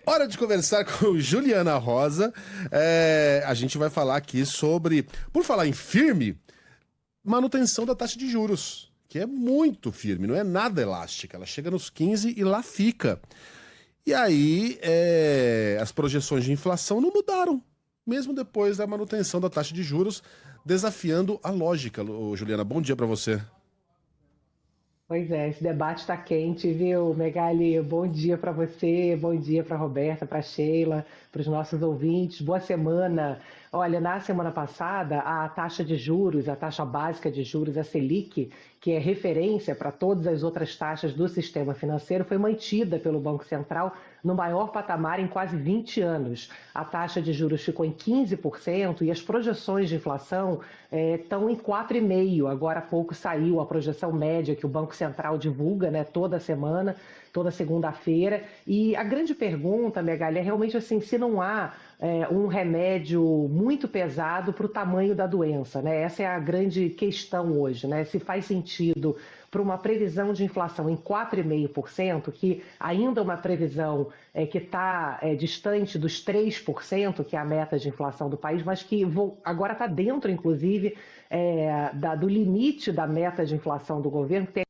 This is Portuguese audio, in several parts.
Hora de conversar com Juliana Rosa. A gente vai falar aqui sobre, por falar em firme, manutenção da taxa de juros, que é muito firme, não é nada elástica. Ela chega nos 15 e lá fica. E aí, as projeções de inflação não mudaram, mesmo depois da manutenção da taxa de juros, desafiando a lógica. Juliana, bom dia para você. Pois é, esse debate está quente, viu, Megali? Bom dia para você, bom dia para Roberta, para Sheila, para os nossos ouvintes. Boa semana. Olha, na semana passada, a taxa de juros, a taxa básica de juros, a Selic, que é referência para todas as outras taxas do sistema financeiro, foi mantida pelo Banco Central no maior patamar em quase 20 anos. A taxa de juros ficou em 15% e as projeções de inflação estão em 4,5%. Agora há pouco saiu a projeção média que o Banco Central divulga, né, toda semana, toda segunda-feira. E a grande pergunta, Megali, é realmente assim, se não há um remédio muito pesado para o tamanho da doença, né? Essa é a grande questão hoje, né? Se faz sentido para uma previsão de inflação em 4,5%, que ainda é uma previsão que está distante dos 3%, que é a meta de inflação do país, mas que agora está dentro, inclusive, do limite da meta de inflação do governo, que tem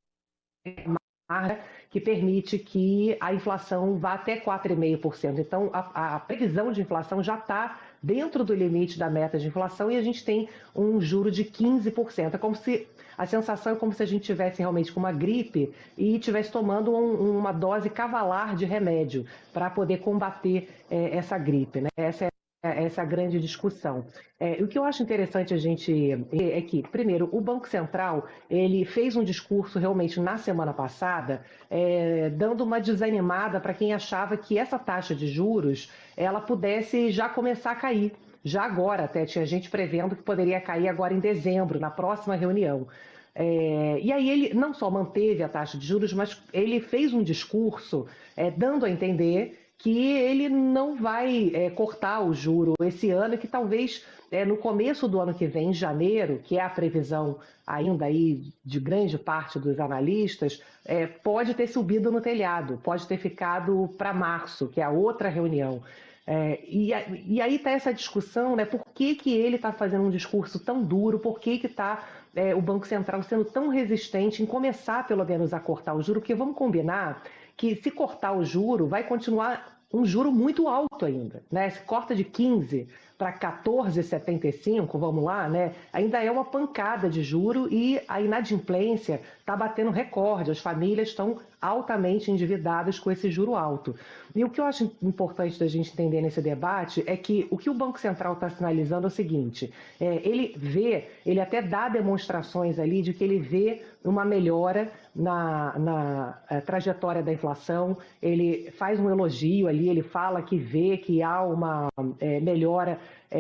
que permite que a inflação vá até 4,5%. Então, a previsão de inflação já está dentro do limite da meta de inflação e a gente tem um juro de 15%. É como se a sensação é como se a gente tivesse realmente com uma gripe e estivesse tomando uma dose cavalar de remédio para poder combater essa gripe, né? Essa é a grande discussão. O que eu acho interessante a gente ver é que, primeiro, o Banco Central ele fez um discurso realmente na semana passada, dando uma desanimada para quem achava que essa taxa de juros ela pudesse já começar a cair. Já agora, até tinha gente prevendo que poderia cair agora em dezembro, na próxima reunião. E aí ele não só manteve a taxa de juros, mas ele fez um discurso dando a entender que ele não vai cortar o juro esse ano e que talvez no começo do ano que vem, em janeiro, que é a previsão ainda aí de grande parte dos analistas, pode ter subido no telhado, pode ter ficado para março, que é a outra reunião. E aí está essa discussão, né? Por que ele está fazendo um discurso tão duro? Por que está o Banco Central sendo tão resistente em começar, pelo menos, a cortar o juro? Porque vamos combinar que se cortar o juro, vai continuar um juro muito alto ainda, né? Se corta de 15 para 14,75, vamos lá, né? Ainda é uma pancada de juro e a inadimplência está batendo recorde. As famílias estão altamente endividadas com esse juro alto. E o que eu acho importante da gente entender nesse debate é que o que o Banco Central está sinalizando é o seguinte: ele até dá demonstrações ali de que ele vê uma melhora na trajetória da inflação, ele faz um elogio ali, ele fala que vê que há uma melhora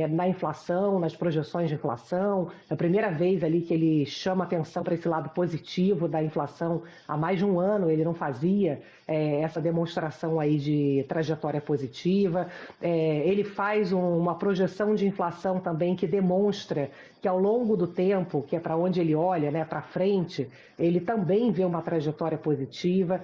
na inflação, nas projeções de inflação. É a primeira vez ali que ele chama atenção para esse lado positivo da inflação. Há mais de um ano ele não fazia essa demonstração aí de trajetória positiva. Ele faz uma projeção de inflação também que demonstra que ao longo do tempo, que é para onde ele olha, né, para frente, ele também vê uma trajetória positiva.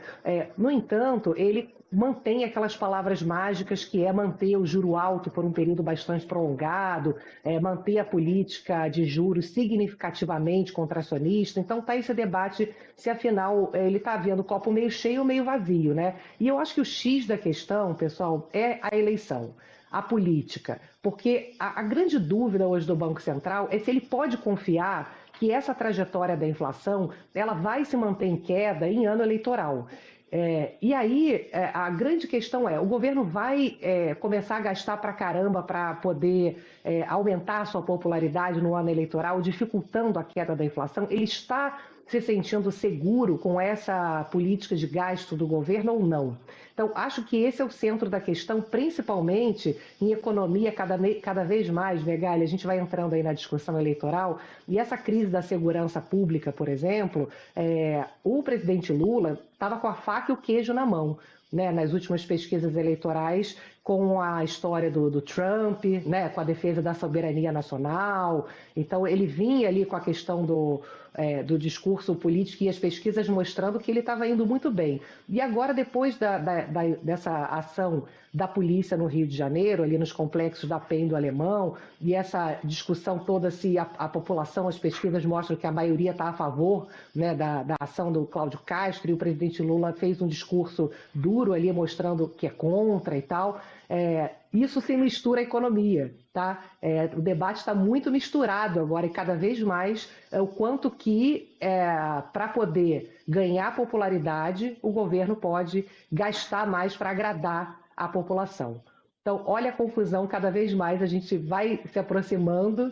No entanto, ele mantém aquelas palavras mágicas que é manter o juro alto por um período bastante prolongado, manter a política de juros significativamente contracionista. Então está esse debate se afinal ele está vendo o copo meio cheio ou meio vazio, né? E eu acho que o X da questão, pessoal, é a eleição, a política, porque a grande dúvida hoje do Banco Central é se ele pode confiar que essa trajetória da inflação ela vai se manter em queda em ano eleitoral. E aí, a grande questão é, o governo vai começar a gastar pra caramba para poder aumentar a sua popularidade no ano eleitoral, dificultando a queda da inflação? Ele está se sentindo seguro com essa política de gasto do governo ou não? Então, acho que esse é o centro da questão, principalmente em economia, cada vez mais, Megali, a gente vai entrando aí na discussão eleitoral, e essa crise da segurança pública, por exemplo, o presidente Lula estava com a faca e o queijo na mão, né, nas últimas pesquisas eleitorais, com a história do Trump, né, com a defesa da soberania nacional. Então, ele vinha ali com a questão do discurso político e as pesquisas mostrando que ele estava indo muito bem. E agora, depois dessa ação da polícia no Rio de Janeiro, ali nos complexos da PEN do Alemão, e essa discussão toda se a população, as pesquisas mostram que a maioria está a favor, né, da ação do Cláudio Castro, e o presidente Lula fez um discurso duro ali mostrando que é contra e tal. Isso se mistura à economia, tá? O debate está muito misturado agora e cada vez mais o quanto que, para poder ganhar popularidade, o governo pode gastar mais para agradar a população. Então, olha a confusão, cada vez mais a gente vai se aproximando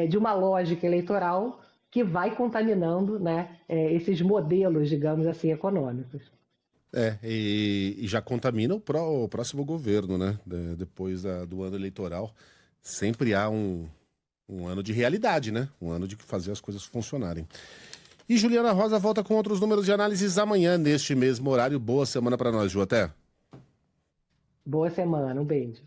de uma lógica eleitoral que vai contaminando, né, esses modelos, digamos assim, econômicos. E já contamina o próximo governo, né? Depois do ano eleitoral, sempre há um ano de realidade, né? Um ano de fazer as coisas funcionarem. E Juliana Rosa volta com outros números de análises amanhã, neste mesmo horário. Boa semana para nós, Ju. Até. Boa semana, um beijo.